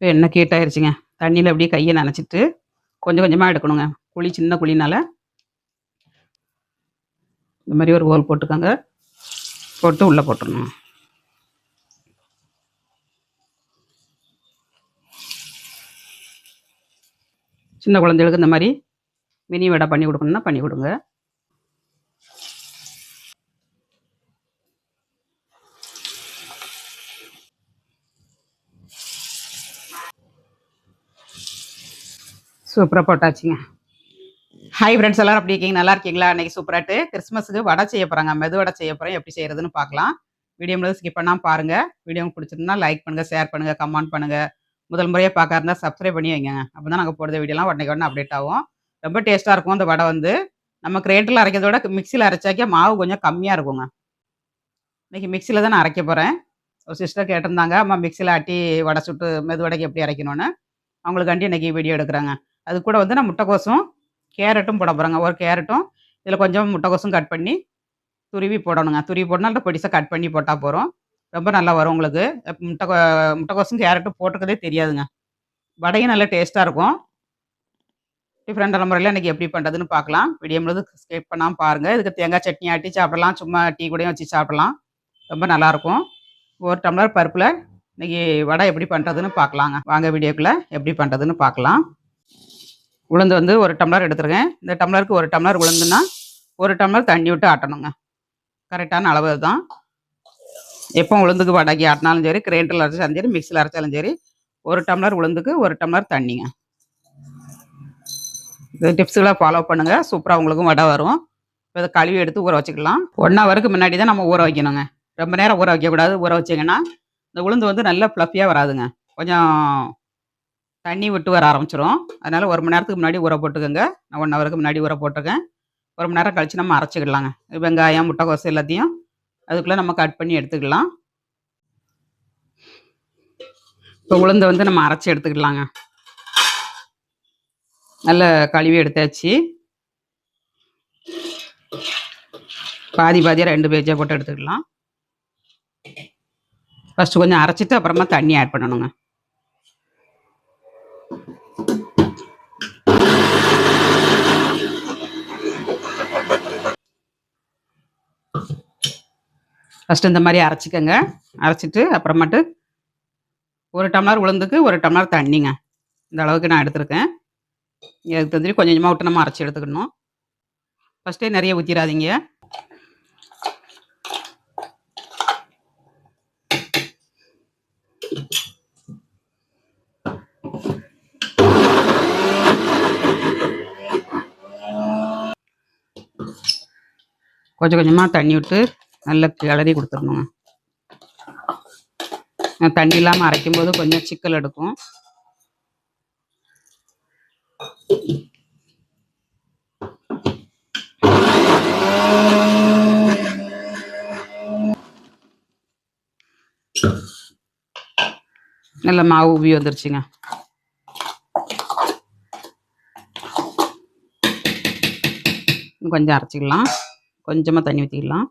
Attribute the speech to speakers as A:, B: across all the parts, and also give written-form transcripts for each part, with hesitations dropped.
A: இப்போ எண்ணெய் ஹீட் ஆயிருச்சுங்க. தண்ணியில் அப்படியே கையை நனைச்சிட்டு கொஞ்சம் கொஞ்சமாக எடுக்கணுங்க. குழி சின்ன குழினால இந்த மாதிரி ஒரு ஹோல் போட்டுக்கோங்க. போட்டு உள்ளே போட்டுடணும். சின்ன குழந்தைகளுக்கு இந்த மாதிரி மினி வடை பண்ணி கொடுக்கணுன்னா பண்ணி கொடுங்க. சூப்பராக போட்டாச்சுங்க. ஹாய் ஃப்ரெண்ட்ஸ், எல்லோரும் அப்படி இருக்கீங்க? நல்லா இருக்கீங்களா? அன்றைக்கி சூப்பராட்டு கிறிஸ்மஸுக்கு வடை செய்ய போகிறாங்க. மெது வடை செய்ய போகிறேன். எப்படி செய்கிறதுன்னு பார்க்கலாம். வீடியோ முழுவதும் ஸ்கிப் பண்ணாமல் பாருங்கள். வீடியோ பிடிச்சிருந்தா லைக் பண்ணுங்கள், ஷேர் பண்ணுங்கள், கமெண்ட் பண்ணுங்கள். முதல் முறையாக பார்க்க இருந்தால் சப்ஸ்கிரைப் பண்ணி வைங்க. அப்போ தான் நாங்கள் போடுற வீடியோலாம் உடனே அப்டேட் ஆகும். ரொம்ப டேஸ்ட்டாக இருக்கும். அந்த வடை வந்து நம்ம கிரேட்டரில் அரைக்கிறத விட மிக்சியில் அரைச்சாக்கே மாவு கொஞ்சம் கம்மியாக இருக்குங்க. இன்றைக்கி மிக்சியில் தான் நான் அரைக்க போகிறேன். ஒரு சிஸ்டர் கேட்டிருந்தாங்க, அம்மா மிக்சியில் ஆட்டி வடை சுட்டு மெது வடைக்கு எப்படி அரைக்கணும்னு. அவங்களுக்காண்டி இன்றைக்கி வீடியோ எடுக்கிறாங்க. அது கூட வந்து நான் முட்டைக்கோசும் கேரட்டும் போட போகிறேங்க. ஒரு கேரட்டும் இதில் கொஞ்சம் முட்டைக்கோசும் கட் பண்ணி துருவி போடணுங்க. துருவி போடணும், பொடிசாக கட் பண்ணி போட்டால் போகிறோம். ரொம்ப நல்லா வரும் உங்களுக்கு. முட்டைக்கோசும் கேரட்டும் போட்டுக்கிறதே தெரியாதுங்க. வடையும் நல்லா டேஸ்ட்டாக இருக்கும். டிஃப்ரெண்டான முறையில் இன்றைக்கி எப்படி பண்ணுறதுன்னு பார்க்கலாம். வீடியோ முழுவதும் ஸ்கிப் பண்ணாமல் பாருங்கள். இதுக்கு தேங்காய் சட்னி ஆட்டி சாப்பிடலாம், சும்மா டீ கூடயும் வச்சு சாப்பிடலாம். ரொம்ப நல்லாயிருக்கும். ஒரு டம்ளர் பருப்பில் இன்றைக்கி வடை எப்படி பண்ணுறதுன்னு பார்க்கலாங்க. வாங்க வீடியோக்குள்ளே எப்படி பண்ணுறதுன்னு பார்க்கலாம். உளுந்து வந்து ஒரு டம்ளர் எடுத்துருக்கேன். இந்த டம்ளருக்கு ஒரு டம்ளர் உளுந்துன்னா ஒரு டம்ளர் தண்ணி விட்டு ஆட்டணுங்க. கரெக்டான அளவு தான். எப்போ உளுந்துக்கு வடைக்கு ஆட்டினாலும் சரி, கிரைண்டரில் அரைச்சாலும் சரி, மிக்சியில் அரைச்சாலும் சரி, ஒரு டம்ளர் உளுந்துக்கு ஒரு டம்ளர் தண்ணிங்க. இந்த டிப்ஸுகளை ஃபாலோ பண்ணுங்கள். சூப்பராக உங்களுக்கும் வடை வரும். இப்போ இதை கழுவி எடுத்து ஊற வச்சுக்கலாம். 1 ஹவருக்கு முன்னாடி தான் நம்ம ஊற வைக்கணுங்க. ரொம்ப நேரம் ஊற வைக்கக்கூடாது. ஊற வச்சிங்கன்னா இந்த உளுந்து வந்து நல்லா ஃப்ளஃபியாக வராதுங்க. கொஞ்சம் தண்ணி விட்டு வர ஆரம்பிச்சிடும். அதனால் 1 மணி நேரத்துக்கு முன்னாடி ஊற போட்டுக்கோங்க. நான் 1 ஹவருக்கு முன்னாடி ஊற போட்டிருக்கேன். 1 மணி நேரம் கழித்து நம்ம அரைச்சிக்கலாங்க. வெங்காயம், முட்டைக்கோசு எல்லாத்தையும் அதுக்குள்ளே நம்ம கட் பண்ணி எடுத்துக்கலாம். இப்போ உளுந்தை வந்து நம்ம அரைச்சி எடுத்துக்கலாங்க. நல்ல கழுவி எடுத்தாச்சு. பாதி பாதியாக 2 பேஜாக போட்டு எடுத்துக்கலாம். ஃபஸ்ட்டு கொஞ்சம் அரைச்சிட்டு அப்புறமா தண்ணி ஆட் பண்ணணுங்க. ஃபஸ்ட்டு இந்த மாதிரி அரைச்சிக்கோங்க. அரைச்சிட்டு அப்புறமாட்டு ஒரு டம்ளர் உளுந்துக்கு ஒரு டம்ளர் தண்ணிங்க. இந்த அளவுக்கு நான் எடுத்துருக்கேன். அதுக்கு தெரிஞ்சு கொஞ்சம் கொஞ்சமாக விட்டு நம்ம அரைச்சி எடுத்துக்கணும். ஃபஸ்ட்டே நிறைய ஊற்றிடாதீங்க. கொஞ்சம் கொஞ்சமாக தண்ணி விட்டு நல்லா கிளறி கொடுத்துடணுங்க. தண்ணி இல்லாமல் அரைக்கும்போது கொஞ்சம் சிக்கல் எடுக்கும். நல்ல மாவு ஊவி வந்துருச்சுங்க. கொஞ்சம் அரைச்சிக்கலாம். கொஞ்சமாக தண்ணி ஊற்றிக்கலாம்.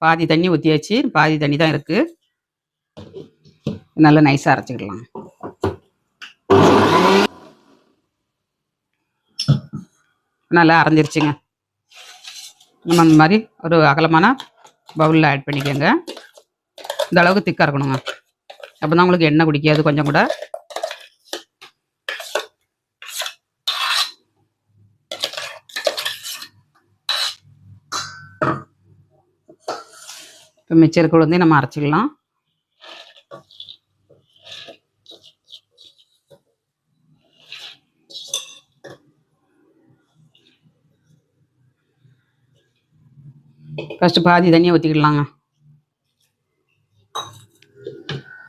A: பாதி தண்ணி ஊற்றியாச்சு. பாதி தண்ணி தான் இருக்குது. நல்லா நைஸாக அரைச்சிக்கலாம். நல்லா அரைஞ்சிருச்சுங்க. நம்ம அந்த மாதிரி ஒரு அகலமான பவுலில் ஆட் பண்ணிக்கோங்க. இந்த அளவுக்கு திக்காக இருக்கணுங்க. அப்போ தான் உங்களுக்கு எண்ணெய் குடிக்காது கொஞ்சம் கூட. இப்போ மிச்சம் இருக்க உளுந்தையும் நம்ம அரைச்சிக்கலாம். ஃபஸ்ட்டு பாதி தண்ணியை ஊற்றிக்கிடலாங்க.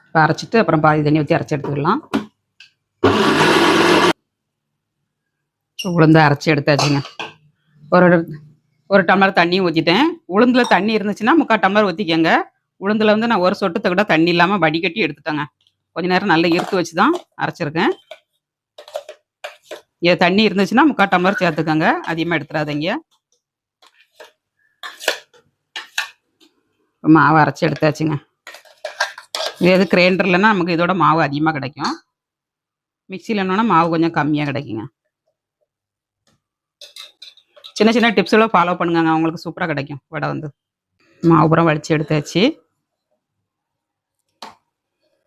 A: இப்போ அரைச்சிட்டு அப்புறம் பாதி தண்ணி ஊற்றி அரைச்சி எடுத்துக்கலாம். உளுந்து அரைச்சி எடுத்தாச்சுங்க. ஒரு டம்ளர் தண்ணியும் ஊற்றிட்டேன். உளுந்தில் தண்ணி இருந்துச்சுன்னா 3/4 டம்ளர் ஊற்றிக்கங்க. உளுந்தில் வந்து நான் ஒரு சொட்டுத்தை கூட தண்ணி இல்லாமல் வடிகட்டி எடுத்துட்டேங்க. கொஞ்சம் நேரம் நல்லா இருத்து வச்சு தான் அரைச்சிருக்கேன். தண்ணி இருந்துச்சுன்னா 3/4 டம்ளர் சேர்த்துக்கோங்க. அதிகமாக எடுத்துடாதீங்க. மாவு அரைச்சி எடுத்தாச்சுங்க. இது எது கிரைண்டர்லன்னா நமக்கு இதோட மாவு அதிகமாக கிடைக்கும். மிக்சியில் என்னன்னா மாவு கொஞ்சம் கம்மியாக கிடைக்குங்க. சின்ன சின்ன டிப்ஸ்லாம் ஃபாலோ பண்ணுங்க, உங்களுக்கு சூப்பராக கிடைக்கும் வடை வந்து. மாவு பூரா வடித்து எடுத்தாச்சு.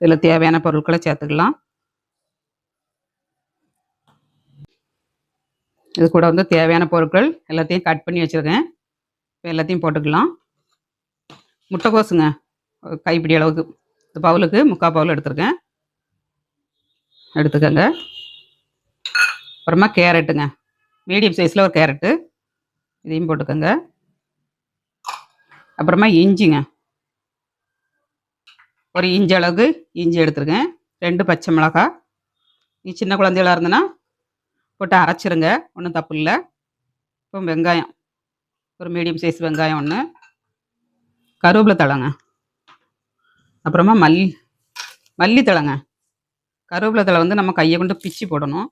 A: இதில் தேவையான பொருட்களை சேர்த்துக்கலாம். இது கூட வந்து தேவையான பொருட்கள் எல்லாத்தையும் கட் பண்ணி வச்சுருக்கேன். இப்போ எல்லாத்தையும் போட்டுக்கலாம். முட்டைக்கோசுங்க கைப்பிடி அளவுக்கு, இந்த பவுலுக்கு 3/4 பவுல் எடுத்துருக்கேன், எடுத்துக்கோங்க. அப்புறமா கேரட்டுங்க, மீடியம் சைஸில் ஒரு கேரட்டு, இதையும் போட்டுக்கோங்க. அப்புறமா இஞ்சிங்க, ஒரு இஞ்சி அளவுக்கு இஞ்சி எடுத்துருக்கேன். 2 பச்சை மிளகாய், நீ சின்ன குழந்தைகளாக இருந்ததுன்னா போட்டு அரைச்சிருங்க, ஒன்றும் தப்பு இல்லை. இப்போ வெங்காயம், ஒரு மீடியம் சைஸ் வெங்காயம் ஒன்று, கருவேப்பிலை தழைங்க, அப்புறமா மல்லித்தழைங்க. கருவேப்பிலை தழை வந்து நம்ம கையை கொண்டு பிச்சு போடணும்.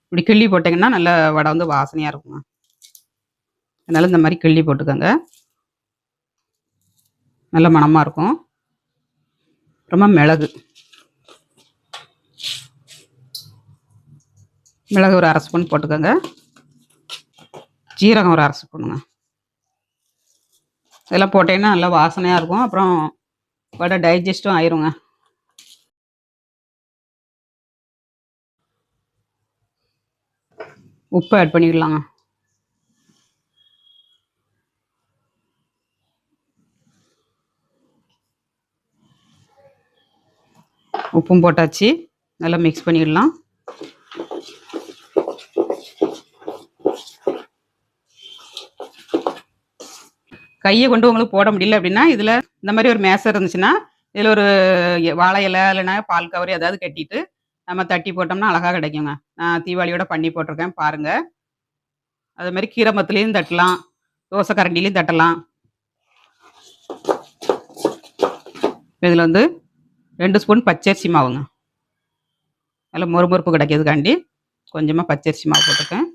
A: இப்படி கிள்ளி போட்டிங்கன்னா நல்ல வடை வந்து வாசனையாக இருக்குங்க. அதனால் இந்த மாதிரி கிள்ளி போட்டுக்கோங்க, நல்ல மணமாக இருக்கும். அப்புறமா மிளகு ஒரு 1/2 ஸ்பூன் போட்டுக்கோங்க. ஜீரகம் ஒரு 1/2 ஸ்பூனுங்க. இதெல்லாம் போட்டிங்கன்னா நல்லா வாசனையாக இருக்கும். அப்புறம் வடை டைஜஸ்ட்டும் ஆயிருங்க. உப்பு ஆட் பண்ணிடலாங்க. உப்பும் போட்டாச்சு, நல்லா மிக்ஸ் பண்ணிடலாம். கையை கொண்டு உங்களுக்கு போட முடியல அப்படின்னா இதில் இந்த மாதிரி ஒரு மேசர் இருந்துச்சுன்னா இதில் ஒரு வாழை இலை இல்லைன்னா பால் கவர் ஏதாவது கட்டிட்டு நம்ம தட்டி போட்டோம்னா அழகாக கிடைக்குங்க. நான் தீபாவளியோட பண்ணி போட்டிருக்கேன் பாருங்கள். அது மாதிரி கீரை மத்துலேயும் தட்டலாம், தோசை கரண்டிலையும் தட்டலாம். இதில் வந்து 2 ஸ்பூன் பச்சரிசி மாவுங்க, நல்லா மொறுமொறுப்பு கிடைக்கிறதுக்காண்டி கொஞ்சமாக பச்சரிசி மாவு போட்டிருக்கேன்.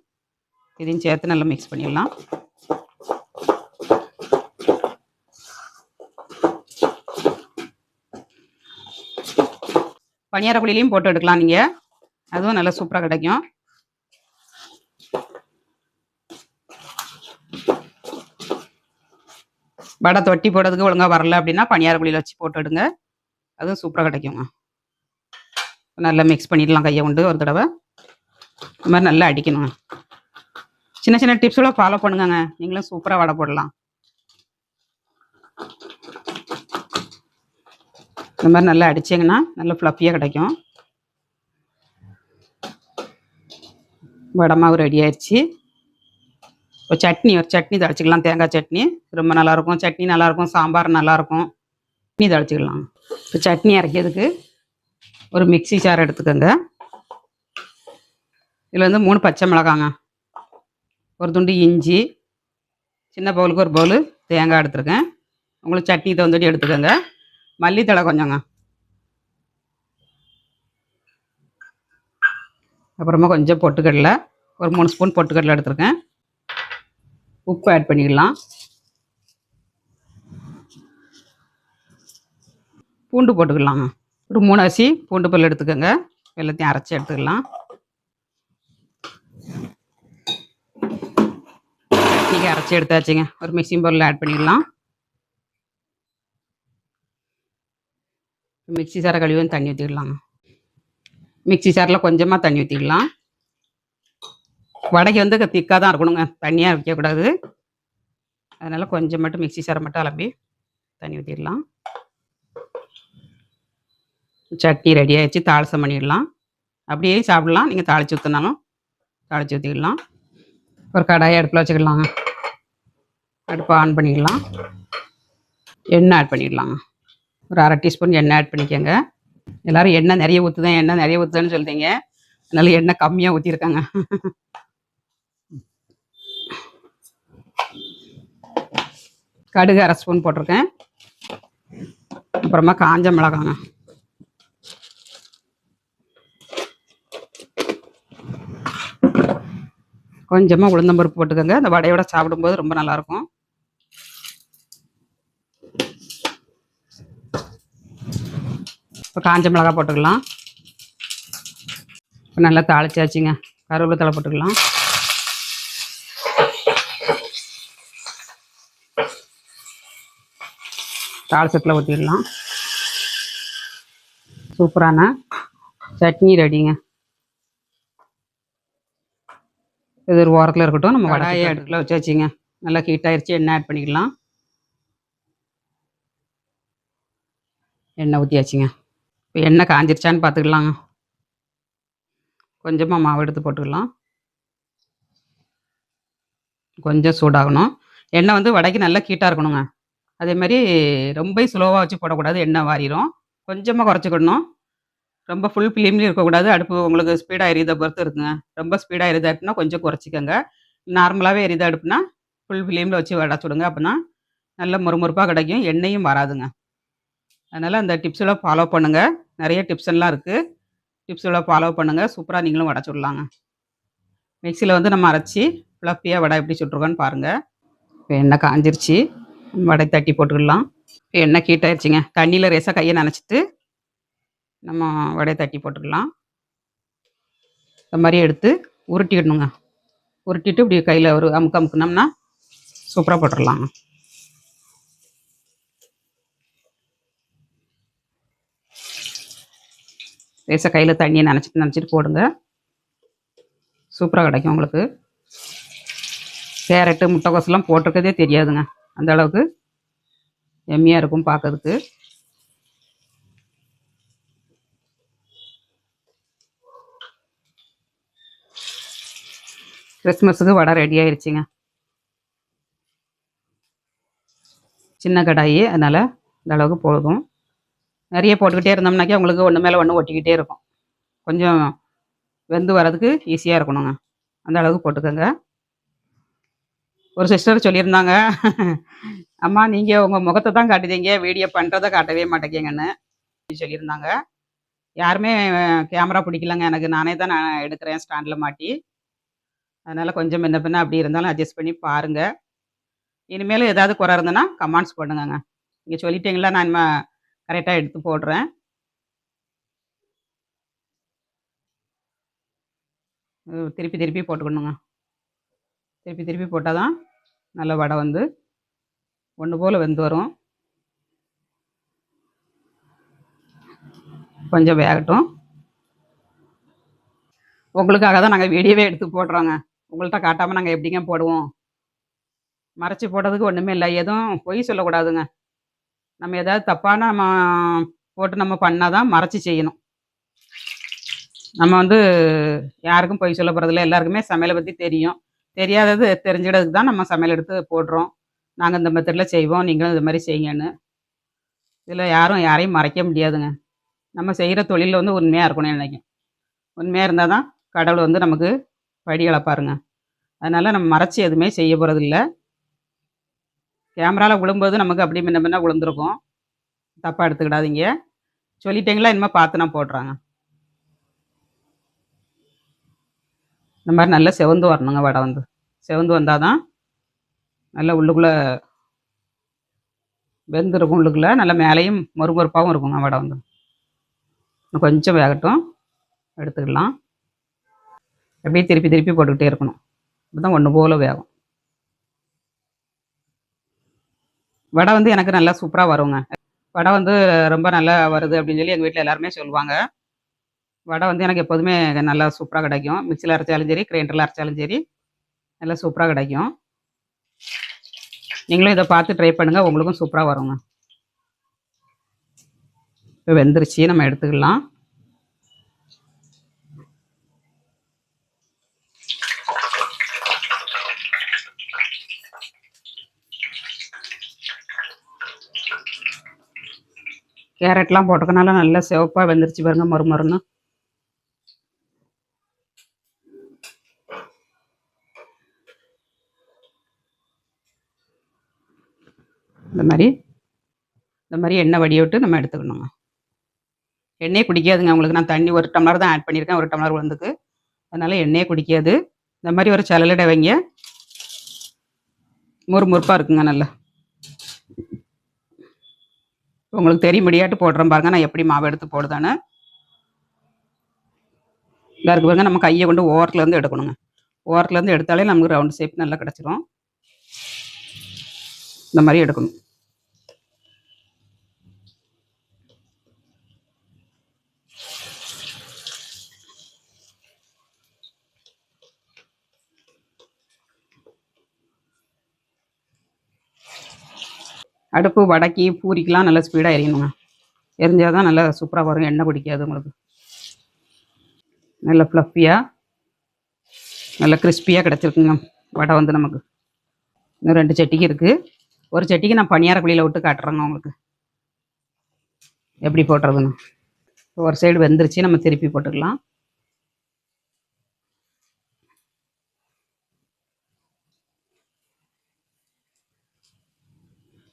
A: இதையும் சேர்த்து நல்லா மிக்ஸ் பண்ணிடலாம். பனியார குழிலையும் போட்டு எடுக்கலாம் நீங்கள், அதுவும் நல்லா சூப்பராக கிடைக்கும். வடை தொட்டி போடுறதுக்கு ஒழுங்காக வரல அப்படின்னா பனியார குழியில் வச்சு போட்டு எடுங்க, அதுவும் சூப்பராக கிடைக்குங்க. நல்லா மிக்ஸ் பண்ணிடலாம் கையை கொண்டு ஒரு தடவை. இந்த மாதிரி நல்லா அடிக்கணுங்க. சின்ன சின்ன டிப்ஸ்லாம் ஃபாலோ பண்ணுங்க, நீங்களும் சூப்பராக வடை போடலாம். இந்த மாதிரி நல்லா அடிச்சிங்கன்னா நல்லா ஃப்ளஃபியாக கிடைக்கும். வடை மாவு ரெடி ஆயிடுச்சு. இப்போ ஒரு சட்னி தழைச்சிக்கலாம், தேங்காய் சட்னி ரொம்ப நல்லாயிருக்கும். சட்னி நல்லாயிருக்கும், சாம்பார் நல்லாயிருக்கும். சட்னி தழைச்சிக்கலாம். இப்போ சட்னி அரைக்கிறதுக்கு ஒரு மிக்ஸி ஜார் எடுத்துக்கோங்க. இதில் வந்து 3 பச்சை மிளகாங்க, ஒரு துண்டு இஞ்சி, சின்ன பவுலுக்கு ஒரு பவுல் தேங்காய் எடுத்துருக்கேன். உங்களுக்கு சட்னி தகுந்தபடி எடுத்துக்கோங்க. மல்லித்தழை கொஞ்சங்க, அப்புறமா கொஞ்சம் பொட்டுக்கடலை, ஒரு 3 ஸ்பூன் பொட்டுக்கடலை எடுத்துருக்கேன். உப்பு ஆட் பண்ணிடலாம். பூண்டு போட்டுக்கலாங்க, ஒரு 3 அரிசி பூண்டு பல் எடுத்துக்கோங்க. எல்லாத்தையும் அரைச்சி எடுத்துக்கலாம். நீங்கள் அரைச்சி எடுத்தாச்சுங்க, ஒரு மிக்சிங் பவுலில் ஆட் பண்ணிடலாம். மிக்ஸி சாரை கழுவி தண்ணி ஊற்றிடலாங்க. மிக்ஸி சாரில் கொஞ்சமாக தண்ணி ஊற்றிக்கலாம். வடைக்கு வந்து திக்காக தான் இருக்கணுங்க, தண்ணியாக வைக்கக்கூடாது. அதனால் கொஞ்சம் மட்டும் மிக்ஸி சாரை மட்டும் அலம்பி தண்ணி ஊற்றிடலாம். சட்னி ரெடி ஆகிடுச்சு, தாளிசம் பண்ணிடலாம். அப்படியே சாப்பிடலாம், நீங்கள் தாளித்து ஊற்றினாலும் தாளித்து ஊற்றிக்கலாம். ஒரு கடாயை அடுப்பில் வச்சுக்கலாங்க. அடுப்பை ஆன் பண்ணிடலாம். எண்ணெய் ஆட் பண்ணிடலாங்க. ஒரு 1/2 டீஸ்பூன் எண்ணெய் ஆட் பண்ணிக்கோங்க. எல்லோரும் எண்ணெய் நிறைய ஊற்றுதான்னு சொல்லிட்டீங்க, அதனால் எண்ணெய் கம்மியாக ஊற்றிருக்காங்க. கடுகு 1/2 ஸ்பூன் போட்டிருக்கேன். அப்புறமா காஞ்ச மிளகாங்க, கொஞ்சமாக உளுந்தம்பருப்பு போட்டுக்கோங்க. அந்த வடையோட சாப்பிடும்போது ரொம்ப நல்லாயிருக்கும். இப்போ காஞ்ச மிளகா போட்டுக்கலாம். இப்போ நல்லா தாளிச்சாச்சுங்க. கருவேப்பிலை தழை போட்டுக்கலாம். தாளிச்சத்தில் ஊற்றிடலாம். சூப்பரான சட்னி ரெடிங்க. இது ஒரு ஓரத்தில் இருக்கட்டும். நம்ம கடாயை அடுப்பில் வச்சாச்சுங்க. நல்லா ஹீட் ஆயிடுச்சு. எண்ணெய் ஆட் பண்ணிக்கலாம். எண்ணெய் ஊற்றியாச்சுங்க. இப்போ எண்ணெய் காஞ்சிருச்சான்னு பார்த்துக்கலாங்க. கொஞ்சமாக மாவு எடுத்து போட்டுக்கலாம். கொஞ்சம் சூடாகணும். எண்ணெய் வந்து வடைக்கு நல்லா ஹீட்டாக இருக்கணுங்க. அதேமாதிரி ரொம்ப ஸ்லோவாக வச்சு போடக்கூடாது, எண்ணெய் வாரிடும். கொஞ்சமாக குறைச்சிக்கிடணும். ரொம்ப ஃபுல் ஃப்ளேம்லேயும் இருக்கக்கூடாது. அடுப்பு உங்களுக்கு ஸ்பீடாக எரியுதை பொறுத்து இருக்குங்க. ரொம்ப ஸ்பீடாக எரியுது அடுப்புனா கொஞ்சம் குறைச்சிக்கோங்க. நார்மலாகவே எரியுது அடுப்புனா ஃபுல் ஃப்ளேமில் வச்சு வடை சுடுங்க. அப்படின்னா நல்ல மொறுமொறுப்பாக கிடைக்கும், எண்ணெயும் வராதுங்க. அதனால் அந்த டிப்ஸ்லாம் ஃபாலோ பண்ணுங்கள். நிறைய டிப்ஸ்லாம் இருக்குது. டிப்ஸ்லாம் ஃபாலோ பண்ணுங்கள். சூப்பராக நீங்களும் வடை சுடலாங்க. மிக்சியில் வந்து நம்ம அரைச்சி ஃப்ளஃபியாக வடை எப்படி சுட்டுருக்கோன்னு பாருங்கள். இப்போ எண்ணெய் காஞ்சிருச்சு. வடை தட்டி போட்டுக்கலாம். இப்போ எண்ணெய் ஹீட் ஆயிடுச்சுங்க. தண்ணியில் ரேசாக கையை நனைச்சிட்டு நம்ம வடையை தட்டி போட்டுக்கலாம். இந்த மாதிரி எடுத்து உருட்டிடணுங்க. உருட்டிட்டு இப்படி கையில் ஒரு அமுக்குனோம்னா சூப்பராக போட்டுடலாங்க. ரேசாக கையில் தண்ணியை நினச்சிட்டு போடுங்க. சூப்பராக கிடைக்கும் உங்களுக்கு. கேரட்டு முட்டைக்கோசெல்லாம் போட்டிருக்கதே தெரியாதுங்க. அந்த அளவுக்கு எம்மியாக இருக்கும் பார்க்கறதுக்கு. கிறிஸ்மஸுக்கு வடை ரெடி ஆயிடுச்சுங்க. சின்ன கடாயி, அதனால் இந்த அளவுக்கு போதும். நிறைய போட்டுக்கிட்டே இருந்தோம்னாக்கி உங்களுக்கு ஒன்று மேலே ஒன்று ஒட்டிக்கிட்டே இருக்கும். கொஞ்சம் வெந்து வரதுக்கு ஈஸியாக இருக்கணுங்க. அந்த அளவுக்கு போட்டுக்கோங்க. ஒரு சிஸ்டர் சொல்லியிருந்தாங்க, அம்மா நீங்கள் உங்கள் முகத்தை தான் காட்டுதீங்க, வீடியோ பண்ணுறதை காட்டவே மாட்டேங்கன்னு சொல்லியிருந்தாங்க. யாருமே கேமரா பிடிக்கலங்க எனக்கு. நானே தான் நான் எடுக்கிறேன் ஸ்டாண்டில் மாட்டி. அதனால் கொஞ்சம் முன்ன பின்ன அப்படி இருந்தாலும் அட்ஜஸ்ட் பண்ணி பாருங்கள். இனிமேல் ஏதாவது குறை இருந்ததுன்னா கமெண்ட்ஸ் பண்ணுங்கங்க. நீங்கள் சொல்லிட்டீங்களா, நான் இனிமேல் கரெக்டாக எடுத்து போடுறேன். திருப்பி திருப்பி போட்டுக்கணுங்க. திருப்பி திருப்பி போட்டால் தான் நல்ல வடை வந்து ஒன்று போல் வெந்து வரும். கொஞ்சம் வேகட்டும். உங்களுக்காக தான் நாங்கள் வீடியோவே எடுத்து போடுறோங்க. உங்கள்கிட்ட காட்டாமல் நாங்கள் எப்படிங்க போடுவோம்? மறைச்சி போடுறதுக்கு ஒன்றுமே இல்லை. எதுவும் பொய் சொல்லக்கூடாதுங்க. நம்ம ஏதாவது தப்பான நம்ம போட்டு நம்ம பண்ணால் தான் மறைச்சி செய்யணும். நம்ம வந்து யாருக்கும் பொய் சொல்ல போகிறதில்ல. எல்லாருக்குமே சமையலை பற்றி தெரியும். தெரியாதது தெரிஞ்சிடறதுக்கு தான் நம்ம சமையல் எடுத்து போடுறோம். நாங்கள் இந்த மெத்தடில் செய்வோம், நீங்களும் இது மாதிரி செய்யுங்கன்னு. இதில் யாரையும் மறைக்க முடியாதுங்க. நம்ம செய்கிற தொழிலில் வந்து உண்மையாக இருக்கணும்னு நினைக்கும். உண்மையாக இருந்தால் தான் கடவுள் வந்து நமக்கு படி அளப்பாருங்க. அதனால் நம்ம மறைச்சி எதுவுமே செய்ய போகிறதில்ல. கேமராவில் விழும்போது நமக்கு அப்படி முன்ன பின்ன விழுந்துருக்கும். தப்பாக எடுத்துக்கிடாதீங்க. சொல்லிட்டீங்களா, இனிமேல் பார்த்து நான் போடுறாங்க. இந்த மாதிரி நல்லா செவந்து வரணுங்க வடை வந்து. செவந்து வந்தால் தான் நல்லா உள்ளுக்குள்ளே வெந்திருக்கும். உள்ளுக்குள்ளே நல்லா மேலேயும் மொறுமொறுப்பாகவும் இருக்குங்க வடை வந்து. இன்னும் கொஞ்சம் வேகட்டும், எடுத்துக்கலாம். அப்படியே திருப்பி திருப்பி போட்டுக்கிட்டே இருக்கணும். அப்போ தான் ஒன்று போல் வேகும். வடை வந்து எனக்கு நல்லா சூப்பராக வருங்க. வடை வந்து ரொம்ப நல்லா வருது அப்படின்னு சொல்லி எங்கள் வீட்டில் எல்லாருமே சொல்லுவாங்க. வடை வந்து எனக்கு எப்போதுமே நல்லா சூப்பராக கிடைக்கும். மிக்சியில் அரைச்சாலும் சரி, கிரைண்டரில் அரைச்சாலும் சரி, நல்லா சூப்பராக கிடைக்கும். நீங்களும் இதை பார்த்து ட்ரை பண்ணுங்கள், உங்களுக்கும் சூப்பராக வருங்க. இப்போ வெந்துருச்சு, நம்ம எடுத்துக்கலாம். கேரட்லாம் போட்டுக்கனால நல்லா சிவப்பாக வெந்துருச்சு பாருங்க, மொறுமொறுன்னு. இந்த மாதிரி எண்ணெய் வடிய விட்டு நம்ம எடுத்துக்கணுங்க. எண்ணெயே குடிக்காதுங்க உங்களுக்கு. நான் தண்ணி 1 டம்ளர் தான் ஆட் பண்ணியிருக்கேன், 1 டம்ளர் உளுந்துக்கு. அதனால் எண்ணெயே குடிக்காது. இந்த மாதிரி ஒரு சலலடை வைங்க, முறுமுறுப்பாக இருக்குங்க நல்லா. உங்களுக்கு தெரியும்படியாட்டு போடுறேன் பாருங்க, நான் எப்படி மாவு எடுத்து போடுதான்னு. இதாக இருக்கு பாருங்க. நம்ம கையை கொண்டு ஓரத்துலேருந்து எடுக்கணுங்க. ஓரத்துலேருந்து எடுத்தாலே நமக்கு ரவுண்ட் ஷேப் நல்லா கிடச்சிரும். இந்த மாதிரி எடுக்கணும். அடுப்பு வடக்கி பூரிக்கெலாம் நல்லா ஸ்பீடாக எரியணுங்க. எரிஞ்சால் தான் நல்லா சூப்பராக வரும். எண்ணெய் குடிக்காது உங்களுக்கு. நல்லா ஃப்ளஃபியாக நல்லா கிறிஸ்பியாக கிடச்சிருக்குங்க வடை வந்து நமக்கு. இன்னும் 2 சட்டிக்கு இருக்குது. ஒரு சட்டிக்கு நான் பணியார குழியில் விட்டு காட்டுறேங்க உங்களுக்கு எப்படி போட்டுறதுன்னு. ஒரு சைடு வெந்துருச்சு, நம்ம திருப்பி போட்டுக்கலாம்.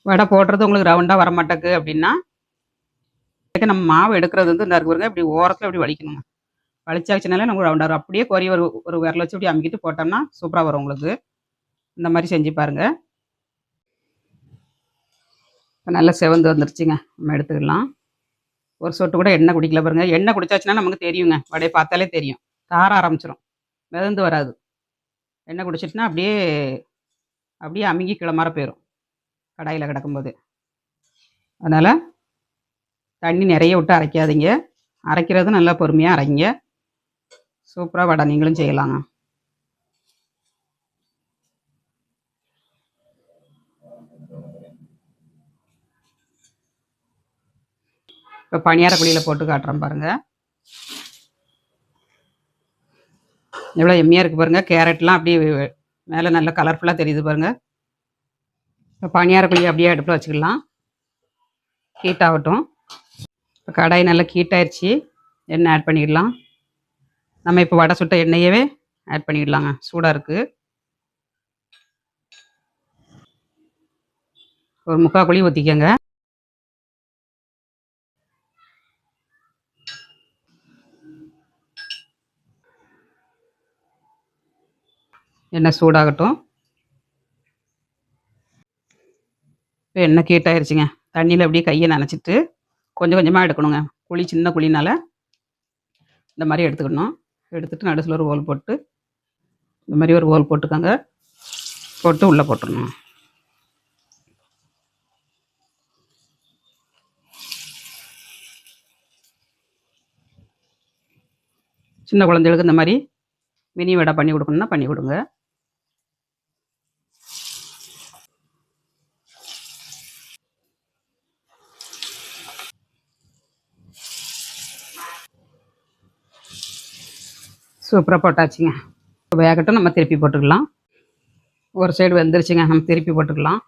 A: வடை போடுறது உங்களுக்கு ரவுண்டாக வர மாட்டேக்கு அப்படின்னா நம்ம மாவு எடுக்கிறது வந்து இந்த இருக்குங்க இப்படி ஓரத்தில் இப்படி வலிக்கணுங்க. வலிச்சாச்சுனாலே நமக்கு ரவுண்டாக வரும். அப்படியே கொரிய ஒரு விரல வச்சு இப்படி அமுக்கிட்டு போட்டோம்னா சூப்பராக வரும் உங்களுக்கு. இந்த மாதிரி செஞ்சு பாருங்கள். இப்போ நல்லா செவந்து வந்துருச்சுங்க. நம்ம எடுத்துக்கலாம். ஒரு சொட்டு கூட எண்ணெய் குடிக்கல பாருங்க. எண்ணெய் குடிச்சாச்சுன்னா நமக்கு தெரியுங்க. வடையை பார்த்தாலே தெரியும். தார ஆரம்பிச்சிடும், மிதந்து வராது. எண்ணெய் குடிச்சிட்டுனா அப்படியே அப்படியே அமுங்கி கிளமாற போயிடும் கடாயில் கிடக்கும்போது. அதனால் தண்ணி நிறைய விட்டு அரைக்காதீங்க. அரைக்கிறது நல்லா பொறுமையாக அரைங்க. சூப்பராக வடை நீங்களும் செய்யலாங்க. இப்போ பணியார குழியில் போட்டு காட்டுறேன் பாருங்கள். எவ்வளோ எம்மியாக இருக்குது பாருங்கள். கேரட்லாம் அப்படியே மேலே நல்லா கலர்ஃபுல்லாக தெரியுது பாருங்கள். இப்போ பணியார குழி அப்படியே அடுப்பில் வச்சுக்கலாம். ஹீட் ஆகட்டும். இப்போ கடாய் நல்லா ஹீட் ஆயிடுச்சு. எண்ணெய் ஆட் பண்ணிடலாம். நம்ம இப்போ வடை சுட்ட எண்ணெயவே ஆட் பண்ணிடலாங்க. சூடாக இருக்குது. ஒரு 3/4 குழி ஊற்றிக்கங்க. எண்ணெய் சூடாகட்டும். இப்போ எண்ணெய் ஹீட் ஆயிடுச்சுங்க. தண்ணியில் அப்படியே கையை நனைச்சிட்டு கொஞ்சம் கொஞ்சமாக எடுக்கணுங்க. குழி சின்ன குழினால இந்த மாதிரி எடுத்துக்கணும். எடுத்துகிட்டு நடுசில் ஒரு ஹோல் போட்டு இந்த மாதிரி ஒரு ஹோல் போட்டுக்கோங்க. போட்டு உள்ளே போட்டுடணும். சின்ன குழந்தைகளுக்கு இந்த மாதிரி மினி வடை பண்ணி கொடுக்கணுன்னா பண்ணி கொடுங்க. சூப்பராக போட்டாச்சுங்க. வேகட்டும், நம்ம திருப்பி போட்டுக்கலாம். ஒரு சைடு வெந்துருச்சுங்க, நம்ம திருப்பி போட்டுக்கலாம்.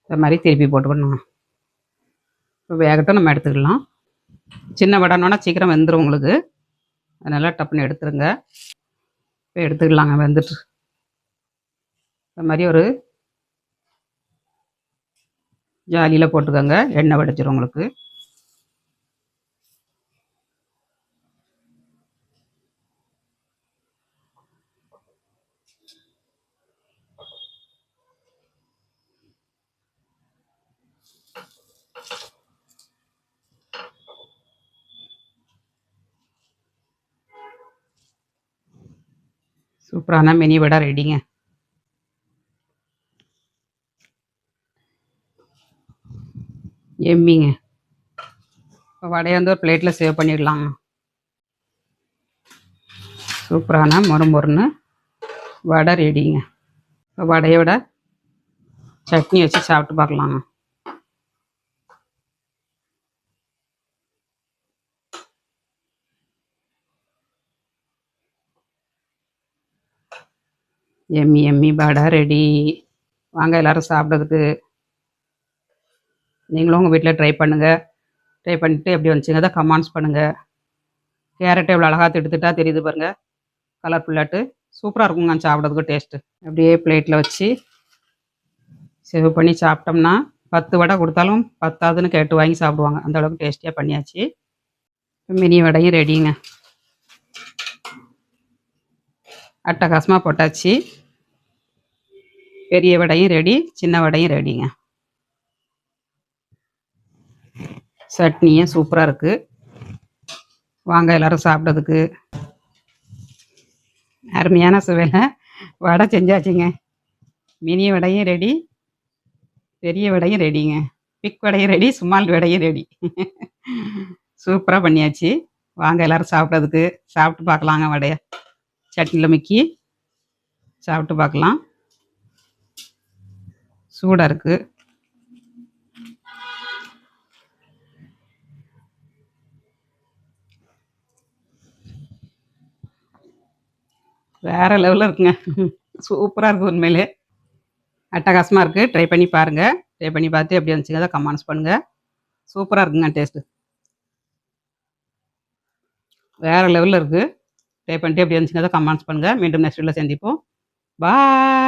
A: இந்த மாதிரி திருப்பி போட்டுக்கணுங்க. இப்போ வேகட்டும், நம்ம எடுத்துக்கலாம். சின்ன வடைனோன்னா சீக்கிரம் வெந்துடும் உங்களுக்கு. அதனால் டப்புன்னு எடுத்துருங்க. இப்போ எடுத்துக்கலாங்க. வெந்துட்டு இந்த மாதிரி ஒரு ஜாலியில் போட்டுக்கோங்க. எண்ணெய் வடிச்சிடும் உங்களுக்கு. சூப்பரான மினி வடை ரெடிங்க. எம்மிங்க. இப்போ வடையை வந்து ஒரு பிளேட்டில் சேவ் பண்ணிடலாங்க. சூப்பரான மொறுமொறுன்னு வடை ரெடிங்க. இப்போ வடையோட சட்னி வச்சு சாப்பிட்டு பார்க்கலாங்க. எம்மி எம்மி வடை ரெடி. வாங்க எல்லோரும் சாப்பிட்றதுக்கு. நீங்களும் உங்கள் வீட்டில் ட்ரை பண்ணுங்கள். ட்ரை பண்ணிவிட்டு எப்படி வந்துச்சுங்க தான் கமெண்ட்ஸ் பண்ணுங்கள். கேரட்டை எவ்வளோ அழகாக எடுத்துட்டா தெரியுது பாருங்கள். கலர்ஃபுல்லாட்டு சூப்பராக இருக்குங்க சாப்பிட்றதுக்கு. டேஸ்ட்டு அப்படியே பிளேட்டில் வச்சு சேவ் பண்ணி சாப்பிட்டோம்னா 10 வடை கொடுத்தாலும் பத்தாதுன்னு கேட்டு வாங்கி சாப்பிடுவாங்க. அந்த அளவுக்கு டேஸ்டியாக பண்ணியாச்சு. மினி வடையும் ரெடிங்க. அட்டகாசமாக போட்டாச்சு. பெரிய வடையும் ரெடி, சின்ன வடையும் ரெடிங்க. சட்னியும் சூப்பரா இருக்கு. வாங்க எல்லாரும் சாப்பிட்றதுக்கு. அருமையான சுவையில வடை செஞ்சாச்சுங்க. மினி வடையும் ரெடி, பெரிய வடையும் ரெடிங்க. பிக் வடையும் ரெடி, ஸ்மால் வடையும் ரெடி. சூப்பரா பண்ணியாச்சு. வாங்க எல்லாரும் சாப்பிட்றதுக்கு. சாப்பிட்டு பார்க்கலாங்க வடைய. சட்னியில முக்கி சாப்பிட்டு பார்க்கலாம். சூடா இருக்கு. வேற லெவல்ல இருக்குங்க. சூப்பரா இருக்கு உண்மையிலே. அட்டகாசமா இருக்கு. ட்ரை பண்ணி பாருங்க. ட்ரை பண்ணி பார்த்து எப்படி இருந்துச்சுங்கிறத கமெண்ட்ஸ் பண்ணுங்க. சூப்பரா இருக்குங்க டேஸ்ட்டு. வேற லெவல்ல இருக்கு. ட்ரை பண்ணிட்டு எப்படி இருந்துச்சுங்கிறத கமெண்ட்ஸ் பண்ணுங்க. மீண்டும் நெக்ஸ்ட் வீடியோல சந்திப்போம். பாய்.